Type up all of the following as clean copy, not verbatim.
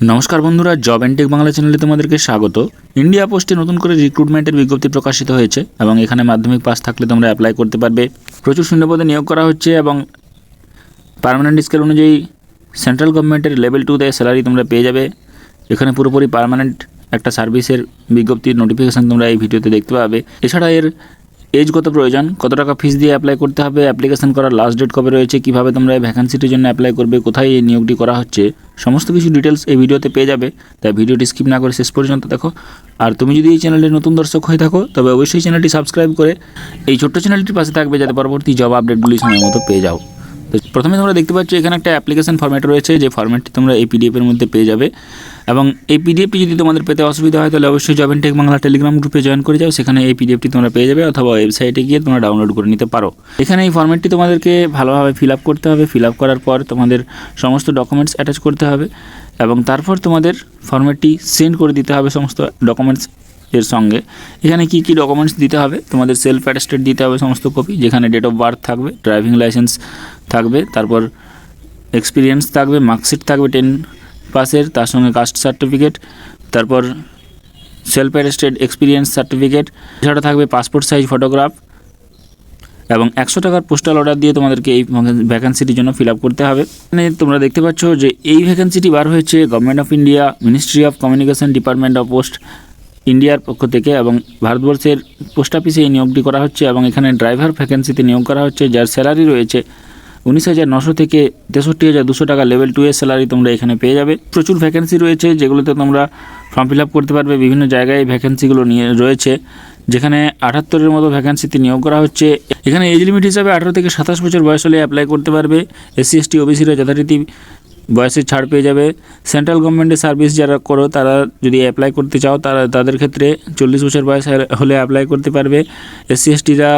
নমস্কার বন্ধুরা, job and tech Bangla চ্যানেলে তোমাদেরকে স্বাগত। ইন্ডিয়া পোস্টে নতুন করে রিক্রুটমেন্টের বিজ্ঞপ্তি প্রকাশিত হয়েছে এবং এখানে মাধ্যমিক পাস থাকলে তোমরা অ্যাপ্লাই করতে পারবে। প্রচুর শূন্যপদে নিয়োগ করা হচ্ছে এবং পার্মানেন্ট স্কেল অনুযায়ী সেন্ট্রাল গভর্নমেন্টের লেভেল 2-তে স্যালারি তোমরা পেয়ে যাবে। এখানে পুরোপুরি পার্মানেন্ট একটা সার্ভিসের বিজ্ঞপ্তির নোটিফিকেশান তোমরা এই ভিডিওতে দেখতে পাবে। এছাড়া এর এজ কত প্রয়োজন, কত টাকা ফিস দিয়ে অ্যাপ্লাই করতে হবে, অ্যাপ্লিকেশন করার লাস্ট ডেট কবে রয়েছে, কীভাবে তোমরা এই ভ্যাকেন্সিটির জন্য অ্যাপ্লাই করবে, কোথায় এই নিয়োগটি করা হচ্ছে, সমস্ত কিছু ডিটেলস এই ভিডিওতে পেয়ে যাবে। তাই ভিডিওটি স্কিপ না করে শেষ পর্যন্ত দেখো। আর তুমি যদি এই চ্যানেলের নতুন দর্শক হয়ে থাকো তবে অবশ্যই চ্যানেলটি সাবস্ক্রাইব করে এই ছোট্ট চ্যানেলটির পাশে থাকবে, যাতে পরবর্তী জব আপডেটগুলি সময় মতো পেয়ে যাও। তো প্রথমে তোমরা দেখতে পাচ্ছ এখানে একটা অ্যাপ্লিকেশন ফরম্যাট রয়েছে, যে ফরম্যাটটি তোমরা এই পিডিএফের মধ্যে পেয়ে যাবে। এবং এই পিডিএফটি যদি তোমাদের পেতে অসুবিধা হয় তাহলে অবশ্যই job and tech Bangla telegram গ্রুপে জয়েন করে যাও, সেখানে এই পিডিএফটি তোমরা পেয়ে যাবে, অথবা ওয়েবসাইটে গিয়ে তোমরা ডাউনলোড করে নিতে পারো। এখানে এই ফরম্যাটটি তোমাদেরকে ভালোভাবে ফিল আপ করতে হবে। ফিল আপ করার পর তোমাদের সমস্ত ডকুমেন্টস অ্যাটাচ করতে হবে এবং তারপর তোমাদের ফরম্যাটটি সেন্ড করে দিতে হবে সমস্ত ডকুমেন্টস এর সঙ্গে। এখানে কি কি ডকুমেন্টস দিতে হবে, তোমাদের সেলফ অ্যাটেস্টেড দিতে হবে সমস্ত কপি, যেখানে ডেট অফ বার্থ থাকবে, ড্রাইভিং লাইসেন্স থাকবে, তারপর এক্সপিরিয়েন্স থাকবে, মার্কশিট থাকবে 10 পাসের, তার সঙ্গে কাস্ট সার্টিফিকেট, তারপর সেলফ অ্যাটেস্টেড এক্সপিরিয়েন্স সার্টিফিকেট, এছাড়া থাকবে পাসপোর্ট সাইজ ফটোগ্রাফ এবং 100 টাকার পোস্টাল অর্ডার দিয়ে তোমাদেরকে এই ভ্যাকেন্সিটির জন্য ফিল আপ করতে হবে। মানে তোমরা দেখতে পাচ্ছ যে এই ভ্যাকেন্সিটি বার হয়েছে government of India, ministry of communication, department of post ইন্ডিয়ার পক্ষ থেকে, এবং ভারতবর্ষের পোস্ট অফিসে এই নিয়োগটি করা হচ্ছে। এবং এখানে ড্রাইভার ভ্যাকেন্সিতে নিয়োগ করা হচ্ছে, যার স্যালারি রয়েছে 19,900 থেকে 63,200 টাকা লেভেল 2 এর স্যালারি তোমরা এখানে পেয়ে যাবে। প্রচুর ভ্যাকেন্সি রয়েছে যেগুলোতে তোমরা ফর্ম ফিল আপ করতে পারবে। বিভিন্ন জায়গায় ভ্যাকেন্সিগুলো নিয়ে রয়েছে, যেখানে 78-এর মতো ভ্যাকেন্সিতে নিয়োগ করা হচ্ছে। এখানে এজ লিমিট হিসাবে 18 থেকে 27 বছর বয়স হলে অ্যাপ্লাই করতে পারবে। SC ST OBCরা যথারীতি বয়সের ছাড় পেয়ে যাবে। সেন্ট্রাল গভর্নমেন্টের সার্ভিস যারা করো তারা যদি অ্যাপ্লাই করতে চাও তাদের ক্ষেত্রে 40 বছর বয়স হলে অ্যাপ্লাই করতে পারবে। SC STরা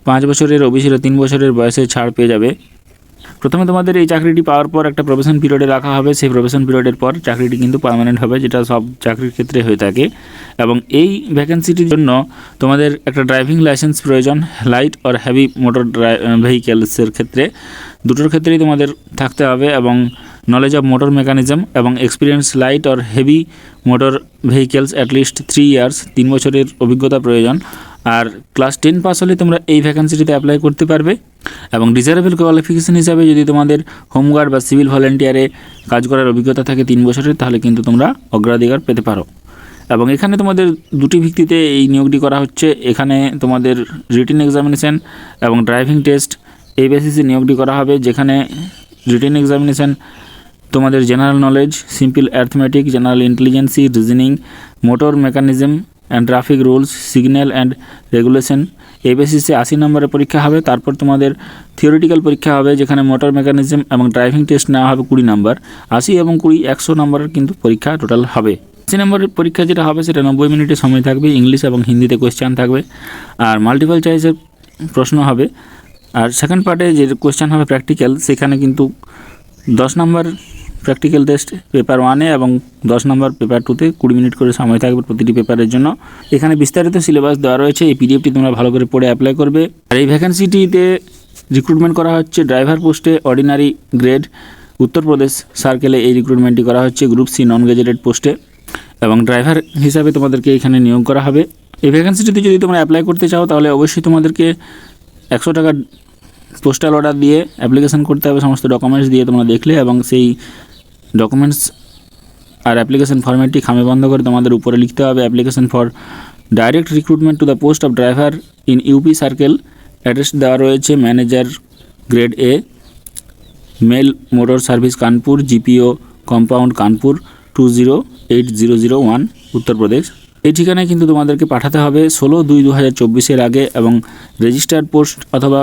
5 বছরের, OBCরা 3 বছরের বয়সে ছাড় পেয়ে যাবে। প্রথমে তোমাদের এই চাকরিটি পাওয়ার পর একটা প্রবেশন পিরিয়ডে রাখা হবে। সেই প্রবেশন পিরিয়ডের পর চাকরিটি কিন্তু পার্মানেন্ট হবে, যেটা সব চাকরির ক্ষেত্রে হয়ে থাকে। এবং এই ভ্যাকেন্সিটির জন্য তোমাদের একটা ড্রাইভিং লাইসেন্স প্রয়োজন, লাইট আর হেভি মোটর ভেহিকেলসের ক্ষেত্রে, দুটোর ক্ষেত্রেই তোমাদের থাকতে হবে। এবং নলেজ অফ মোটর মেকানিজম এবং এক্সপিরিয়েন্স লাইট আর heavy motor vehicles at least 3 years, 3 বছরের অভিজ্ঞতা প্রয়োজন। আর ক্লাস 10 পাস হলে তোমরা এই ভ্যাকেন্সিটিতে অ্যাপ্লাই করতে পারবে। এবং ডিজারেবল কোয়ালিফিকেশন হিসাবে যদি তোমাদের হোমগার্ড বা সিভিল ভলেন্টিয়ারে কাজ করার অভিজ্ঞতা থাকে 3 বছরের, তাহলে কিন্তু তোমরা অগ্রাধিকার পেতে পারো। এবং এখানে তোমাদের দুটি ভিত্তিতে এই নিয়োগটি করা হচ্ছে। এখানে তোমাদের রিটেন এক্সামিনেশান এবং ড্রাইভিং টেস্ট এই বেসিসে নিয়োগটি করা হবে, যেখানে রিটেন এক্সামিনেশান তোমাদের general knowledge, simple arithmetic, general ইন্টেলিজেন্সি, reasoning, motor mechanism and traffic rules, signal and regulation এই বেসিসে 80 নম্বরের পরীক্ষা হবে। তারপর তোমাদের থিওরিটিক্যাল পরীক্ষা হবে, যেখানে মোটর মেকানিজম এবং ড্রাইভিং টেস্ট নেওয়া হবে 20 নম্বর। 80 এবং 20 100 নম্বরের কিন্তু পরীক্ষা টোটাল হবে। 80 নম্বরের পরীক্ষা যেটা হবে সেটা 90 মিনিটের সময় থাকবে, ইংলিশ এবং হিন্দিতে কোয়েশ্চান থাকবে, আর মাল্টিপল চয়েসের প্রশ্ন হবে। আর সেকেন্ড পার্টে যে কোয়েশ্চান হবে প্র্যাকটিক্যাল, সেখানে কিন্তু 10 নম্বর প্র্যাকটিক্যাল টেস্ট পেপার 1-এ এবং 10 নম্বর পেপার 2-তে 20 মিনিট করে সময় থাকবে প্রতিটি পেপারের জন্য। এখানে বিস্তারিত সিলেবাস দেওয়া রয়েছে, এই পিডিএফটি তোমরা ভালো করে পড়ে অ্যাপ্লাই করবে। আর এই ভ্যাকেন্সিটিতে রিক্রুটমেন্ট করা হচ্ছে ড্রাইভার পোস্টে, অর্ডিনারি গ্রেড, উত্তরপ্রদেশ সার্কেলে এই রিক্রুটমেন্টটি করা হচ্ছে, গ্রুপ সি নন গ্যাজেটেড পোস্টে। এবং ড্রাইভার হিসাবে তোমাদেরকে এখানে নিয়োগ করা হবে। এই ভ্যাকেন্সিটিতে যদি তোমরা অ্যাপ্লাই করতে চাও তাহলে অবশ্যই তোমাদেরকে 100 টাকার পোস্টাল অর্ডার দিয়ে অ্যাপ্লিকেশন করতে হবে, সমস্ত ডকুমেন্টস দিয়ে তোমরা দেখলে। এবং সেই ডকুমেন্টস আর অ্যাপ্লিকেশন ফরম্যাটটি খামে বন্ধ করে তোমাদের উপরে লিখতে হবে, application for direct recruitment to the post of driver in UP circle. Address দেওয়া রয়েছে manager grade A, mail motor service Kanpur, GPO compound Kanpur 208001 Uttar Pradesh. এই ঠিকানায় কিন্তু তোমাদেরকে পাঠাতে হবে 16/2/2024 আগে, এবং রেজিস্টার্ড পোস্ট অথবা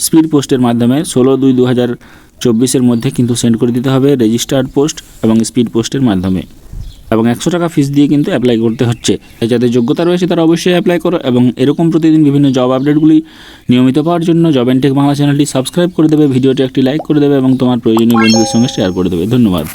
স্পিড পোস্টের মাধ্যমে 16/2/2024 মধ্যে কিন্তু সেন্ড করে দিতে হবে, রেজিস্টার্ড পোস্ট এবং স্পিড পোস্টের মাধ্যমে। এবং 100 টাকা ফিস দিয়ে কিন্তু অ্যাপ্লাই করতে হচ্ছে। যাদের যোগ্যতা রয়েছে তারা অবশ্যই অ্যাপ্লাই করো। এবং এরকম প্রতিদিন বিভিন্ন জব আপডেটগুলি নিয়মিত পাওয়ার জন্য জব এন্ড টেক বাংলা চ্যানেলটি সাবস্ক্রাইব করে দেবে, ভিডিওটি একটি লাইক করে দেবে এবং তোমার প্রয়োজনীয় বন্ধুদের সঙ্গে শেয়ার করে দেবে। ধন্যবাদ।